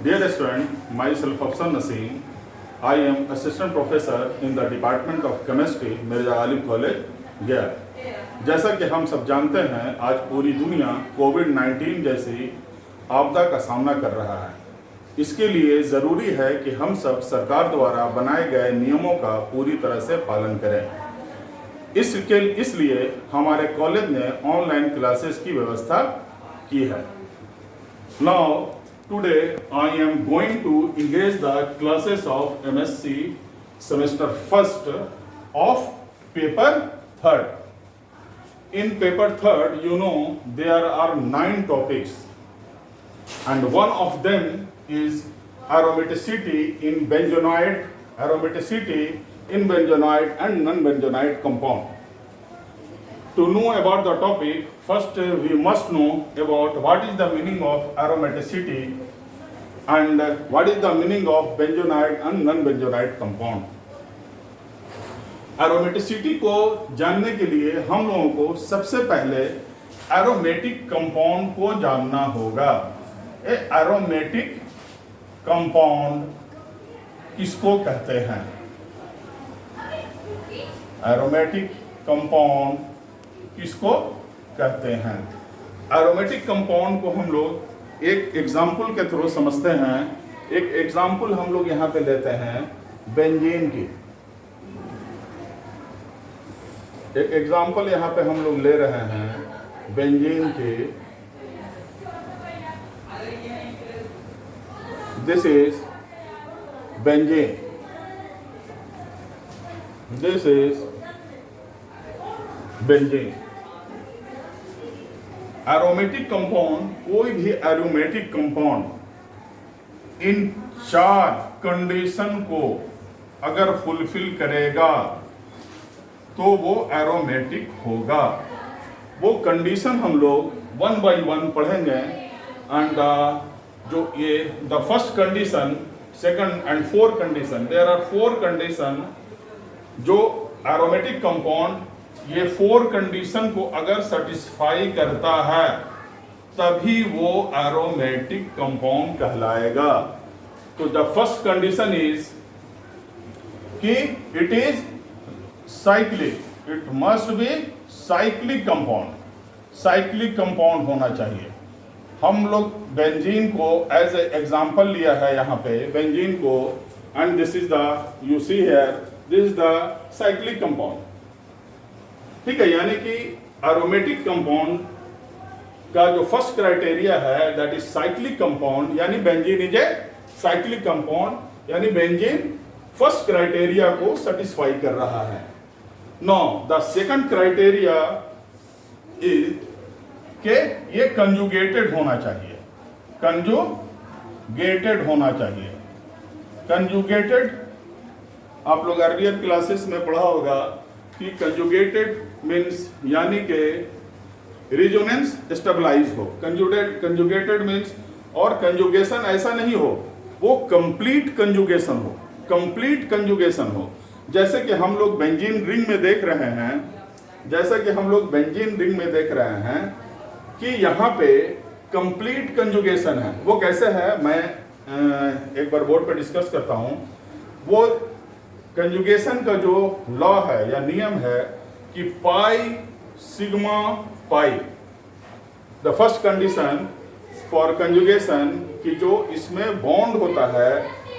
Dear student, myself Afsan Naseem. I am assistant professor in the Department of Chemistry, Mirza Ghalib college, गया। जैसा कि हम सब जानते हैं, आज पूरी दुनिया कोविड-19 जैसी आपदा का सामना कर रहा है। इसके लिए ज़रूरी है कि हम सब सरकार द्वारा बनाए गए नियमों का पूरी तरह से पालन करें। इसलिए हमारे कॉलेज ने ऑनलाइन क्लासेस की व्यवस्था की है। Now, today I am going to engage the classes of MSc semester 1st of paper 3rd. In paper 3rd, you know, there are 9 topics, and one of them is aromaticity in benzoate and non-benzoate compound. To know about the topic, first we must know about what is the meaning of aromaticity and what is the meaning of benzoate and non-benzoate compound. Aromaticity को जानने के लिए हम लोगों को सबसे पहले aromatic compound को जानना होगा। एरोमेटिक कंपाउंड किसको कहते हैं? एरोमेटिक कंपाउंड किसको कहते हैं? एरोमेटिक कंपाउंड को हम लोग एक एग्जाम्पल के थ्रू समझते हैं। एक एग्जाम्पल हम लोग यहाँ पे लेते हैं बेंजीन की। एक एग्जाम्पल यहाँ पे हम लोग ले रहे हैं बेंजीन की। This is benzene, this is benzene. Aromatic compound, कोई भी एरोमेटिक कंपाउंड इन 4 कंडीशन को अगर फुलफिल करेगा तो वो एरोमेटिक होगा। वो कंडीशन हम लोग 1 by 1 पढ़ेंगे। एंड जो ये the first condition, second and fourth condition, there are 4 condition. जो एरोमेटिक कंपाउंड ये 4 कंडीशन को अगर सेटिस्फाई करता है तभी वो एरोमेटिक कंपाउंड कहलाएगा। तो द फर्स्ट कंडीशन इज कि it is cyclic, it must be cyclic compound, cyclic compound होना चाहिए। हम लोग बेंजीन को एज ए एग्जाम्पल लिया है यहाँ पे, बेंजीन को, and this is the, you see here, this is the cyclic compound. ठीक है, यानी कि एरोमेटिक कंपाउंड का जो फर्स्ट क्राइटेरिया है दैट इज साइक्लिक कंपाउंड, यानी benzene is a cyclic compound, यानी बेंजीन फर्स्ट क्राइटेरिया को सेटिस्फाई कर रहा है। Now, the second criteria is कि ये कंजुगेटेड होना चाहिए, कंजुगेटेड होना चाहिए। कंजुगेटेड आप लोग अर्लियर क्लासेस में पढ़ा होगा कि कंजुगेटेड मीन्स यानी कि रिजोनेंस स्टेबलाइज हो। कंजुगेटेड मीन्स, और कंजुगेशन ऐसा नहीं हो, वो कंप्लीट कंजुगेशन हो, कंप्लीट कंजुगेशन हो। जैसे कि हम लोग बेंजीन रिंग में देख रहे हैं, जैसा कि हम लोग बेंजीन रिंग में देख रहे हैं कि यहाँ पे कंप्लीट कंजुगेशन है। वो कैसे है, मैं एक बार बोर्ड पे डिस्कस करता हूँ। वो कंजुगेशन का जो लॉ है या नियम है कि pi sigma pi, the first condition for conjugation कि जो इसमें बॉन्ड होता है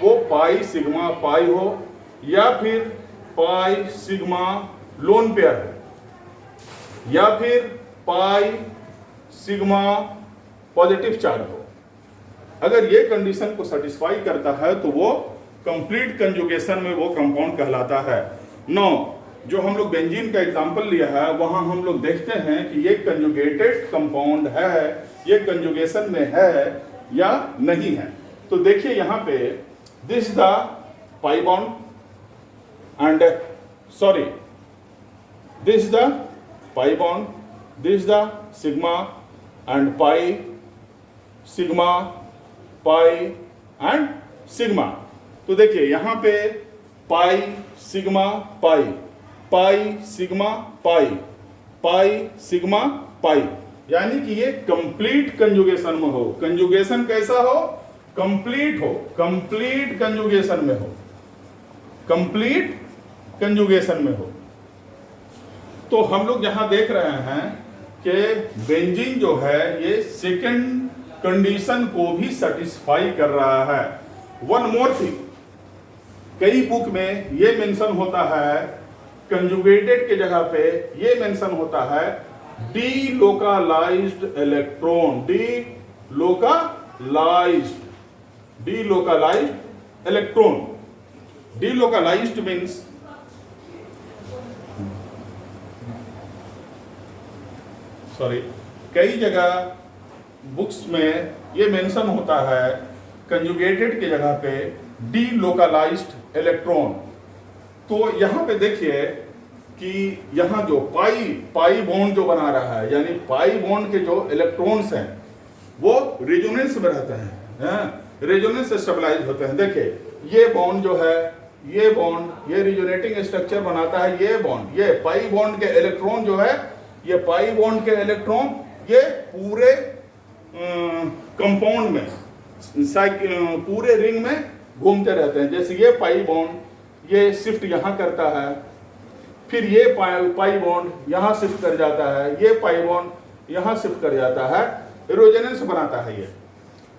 वो पाई सिग्मा पाई हो या फिर पाई सिग्मा लोन पेयर हो या फिर पाई सिग्मा पॉजिटिव चार्ज हो। अगर ये कंडीशन को सेटिस्फाई करता है तो वो कंप्लीट कंजुगेशन में वो कंपाउंड कहलाता है। नो, जो हम लोग बेंजीन का एग्जांपल लिया है वहां हम लोग देखते हैं कि ये कंजुगेटेड कंपाउंड है, ये कंजुगेशन में है या नहीं है। तो देखिए यहाँ पे this the pi bond and sorry, this is the pi bond, this is the sigma and pi, sigma, pi and sigma। तो देखिए यहाँ पे pi sigma pi, pi sigma pi, pi sigma pi, यानी कि ये कंप्लीट कंजुगेशन में हो। Conjugation कैसा हो? कंप्लीट हो, कंप्लीट कंजुगेशन में हो, कंप्लीट कंजुगेशन में हो। तो हम लोग यहां देख रहे हैं कि बेंजीन जो है ये सेकंड कंडीशन को भी सेटिस्फाई कर रहा है। वन मोर थिंग, कई बुक में ये मेंशन होता है, कंजुगेटेड के जगह पे ये मेंशन होता है delocalised electron, delocalised electron. Delocalised means कई जगह बुक्स में ये मेंशन होता है कंजुगेटेड के जगह पे डीलोकलाइज्ड इलेक्ट्रॉन। तो यहां पे देखिए कि यहां जो पाई बॉन्ड जो बना रहा है, यानी पाई बॉन्ड के जो इलेक्ट्रॉन्स हैं वो रेजोनेंस में रहते हैं, रेजोनेंस स्टेबलाइज होते हैं। देखिए ये बॉन्ड जो है, ये बॉन्ड, ये रिजोनेटिंग स्ट्रक्चर बनाता है। ये बॉन्ड, ये पाई बॉन्ड के इलेक्ट्रॉन जो है, ये पाई बॉन्ड के इलेक्ट्रॉन ये पूरे कंपाउंड में, पूरे रिंग में घूमते रहते हैं। जैसे ये पाई बॉन्ड ये शिफ्ट यहां करता है, फिर ये पाई बॉन्ड यहां शिफ्ट कर जाता है, ये पाई बॉन्ड यहां शिफ्ट कर जाता है, रेजोनेंस बनाता है ये।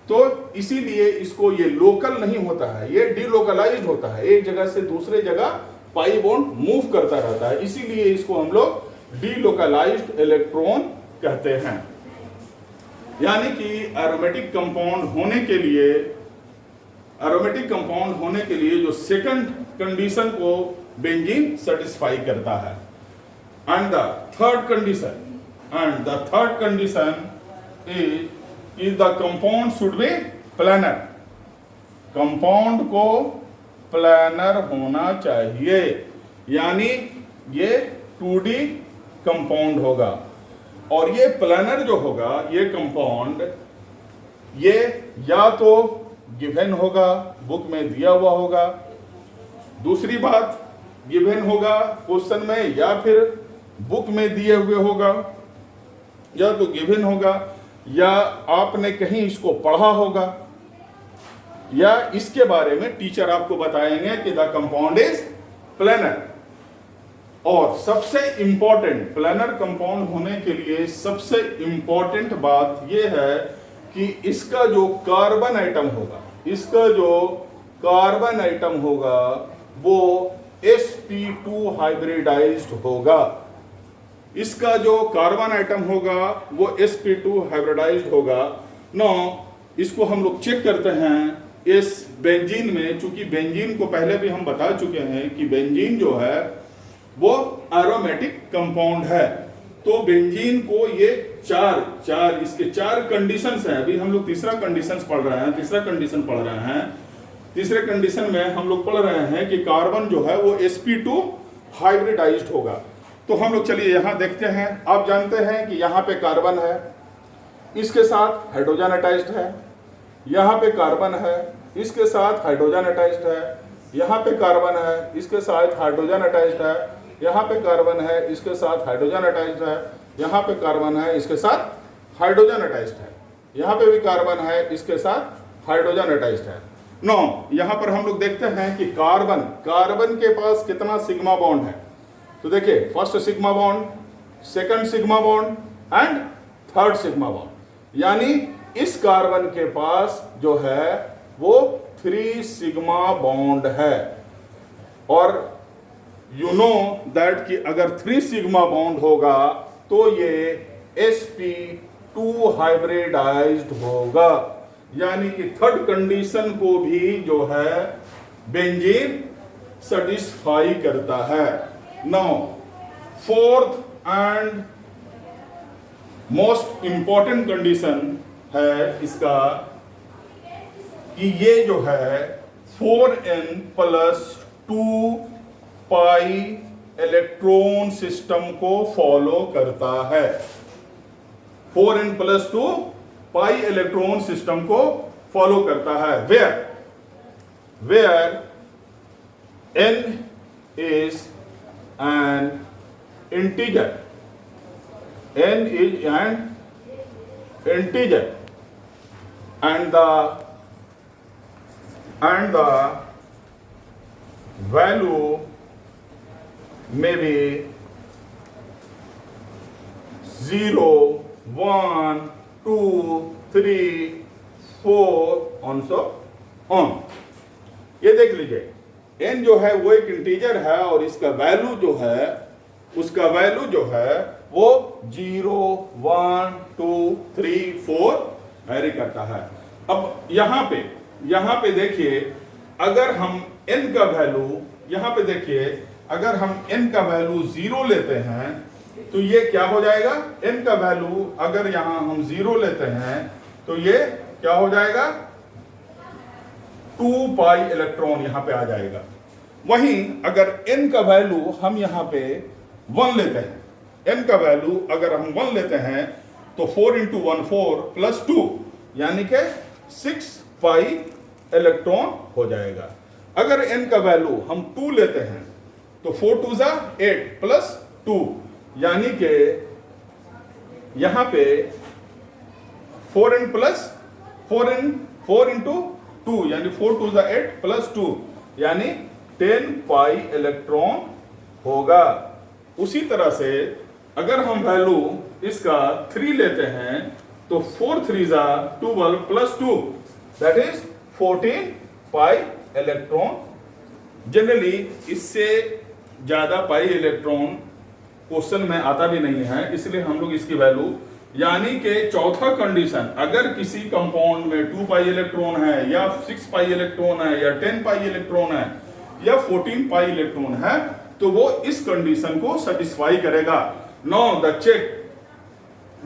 तो इसीलिए इसको ये लोकल नहीं होता है, ये डीलोकलाइज्ड होता है, एक जगह से दूसरे जगह पाई बॉन्ड मूव करता रहता है। इसीलिए इसको हम लोग डीलोकलाइज्ड इलेक्ट्रॉन कहते हैं। यानी कि एरोमेटिक कंपाउंड होने के लिए जो सेकंड कंडीशन को बेंजीन सेटिस्फाई करता है। And the third condition is the compound should be planar. Compound को प्लानर होना चाहिए, यानी ये 2D कंपाउंड होगा। और ये प्लानर जो होगा, ये कंपाउंड, ये या तो गिवन होगा, बुक में दिया हुआ होगा, दूसरी बात गिवन होगा क्वेश्चन में, या फिर बुक में दिए हुए होगा, या तो गिवन होगा, या आपने कहीं इसको पढ़ा होगा, या इसके बारे में टीचर आपको बताएंगे कि द कंपाउंड इज प्लानर। और सबसे इंपॉर्टेंट, प्लानर कंपाउंड होने के लिए सबसे इंपॉर्टेंट बात यह है कि इसका जो कार्बन आइटम होगा वो sp2 हाइब्रिडाइज्ड होगा। इसका जो कार्बन आइटम होगा वो sp2 हाइब्रिडाइज्ड होगा। नो इसको हम लोग चेक करते हैं इस बेंजीन में, चूंकि बेंजीन को पहले भी हम बता चुके हैं कि बेंजीन जो है वो एरोमेटिक कंपाउंड है। तो बेंजीन को ये इसके चार कंडीशंस हैं। अभी हम लोग तीसरा कंडीशन पढ़ रहे हैं। तीसरे कंडीशन में हम लोग पढ़ रहे हैं कि कार्बन जो है वो sp2 हाइब्रिडाइज्ड होगा। तो हम लोग चलिए यहां देखते हैं। आप जानते हैं कि यहां पे कार्बन है, इसके साथ हाइड्रोजन अटैच्ड है, यहां पे कार्बन है, इसके साथ हाइड्रोजन अटैच्ड है, यहां पे कार्बन है, इसके साथ हाइड्रोजन अटैच्ड है, यहां पे कार्बन है, इसके साथ हाइड्रोजन अटैच्ड है, यहां पे कार्बन है, इसके साथ हाइड्रोजन अटैच्ड है, यहां पे भी कार्बन है, इसके साथ हाइड्रोजन अटैच्ड है। नो यहां पर हम लोग देखते हैं कि कार्बन के पास कितना सिग्मा बॉन्ड है। तो देखिए first sigma bond, second sigma bond and third sigma bond, यानी इस कार्बन के पास जो है वो 3 सिग्मा बॉन्ड है। और यू नो दैट कि अगर 3 सिग्मा बॉन्ड होगा तो ये sp2 हाइब्रिडाइज्ड होगा, यानी कि थर्ड कंडीशन को भी जो है बेंजीन सेटिस्फाई करता है। Now fourth and most important condition है इसका कि ये जो है 4n+2 पाई इलेक्ट्रॉन सिस्टम को फॉलो करता है। 4n+2 पाई इलेक्ट्रॉन सिस्टम को फॉलो करता है। Where n is an integer, n is an integer and the and the value may be 0, 1, 2, 3, 4 on so on। ये देख लीजिए n जो है वो एक इंटीजर है और इसका वैल्यू जो है उसका वैल्यू जो है वो 0, 1, 2, 3, 4 वेरी करता है। अब यहाँ पे देखिए अगर हम n का वैल्यू यहाँ पे देखिए अगर हम n का वैल्यू 0 लेते हैं तो ये क्या हो जाएगा, n का वैल्यू अगर यहाँ हम 0 लेते हैं तो ये क्या हो जाएगा 2 पाई इलेक्ट्रॉन यहाँ पे आ जाएगा। वहीं अगर n का वैल्यू हम यहाँ पे 1 लेते हैं, n का वैल्यू अगर हम 1 लेते हैं तो 4 इंटू 1 4 प्लस 2 यानी कि 6 पाई इलेक्ट्रॉन हो जाएगा। अगर n का वैल्यू हम 2 लेते हैं तो 4 2 ज़ा 8 प्लस 2 यानी कि यहाँ पे 4 इंटू 2 यानी 4 2 ज़ा 8 प्लस 2 यानी 10 पाई इलेक्ट्रॉन होगा। उसी तरह से अगर हम वैल्यू इसका 3 लेते हैं तो 4 3 ज़ा 12 plus 2 that is 14 pi electron. Generally इससे ज्यादा पाई इलेक्ट्रॉन क्वेश्चन में आता भी नहीं है, इसलिए हम लोग इसकी वैल्यू यानी कि चौथा कंडीशन अगर किसी कंपाउंड में 2 पाई इलेक्ट्रॉन है या 6 पाई इलेक्ट्रॉन है या 10 पाई इलेक्ट्रॉन है या 14 पाई इलेक्ट्रॉन है तो वो इस कंडीशन को सेटिस्फाई करेगा। Now the check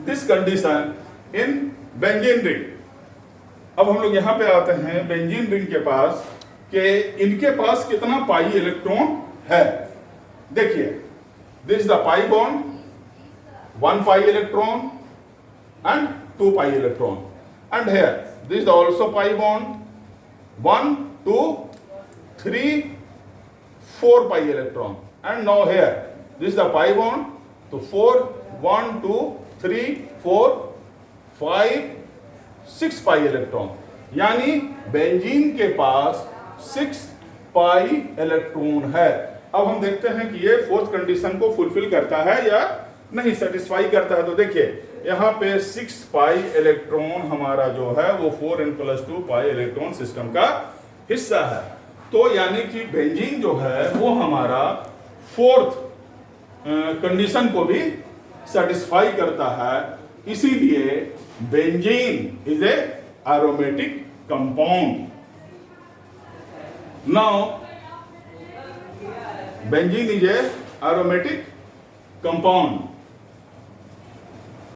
this condition in benzene ring. अब हम लोग यहां पे आते हैं बेंजीन रिंग के पास कि इनके पास कितना पाई इलेक्ट्रॉन है। देखिए this is the pi bond, 1 pi electron and 2 pi electron, and here this is also pi bond, 1 2 3 4 pi electron, and now here this is the pi bond, so 4 1 2 3 4 5 6 pi electron, यानी benzene के पास 6 pi electron है। अब हम देखते हैं कि ये fourth condition को फुलफिल करता है या नहीं, सेटिस्फाई करता है। तो देखिए यहाँ पे 6 पाई इलेक्ट्रॉन हमारा जो है वो 4n+2 पाई इलेक्ट्रॉन सिस्टम का हिस्सा है। तो यानी कि बेंजीन जो है वो हमारा फोर्थ कंडीशन को भी सेटिस्फाई करता है, इसीलिए benzene is a aromatic compound. Now benzene is a aromatic compound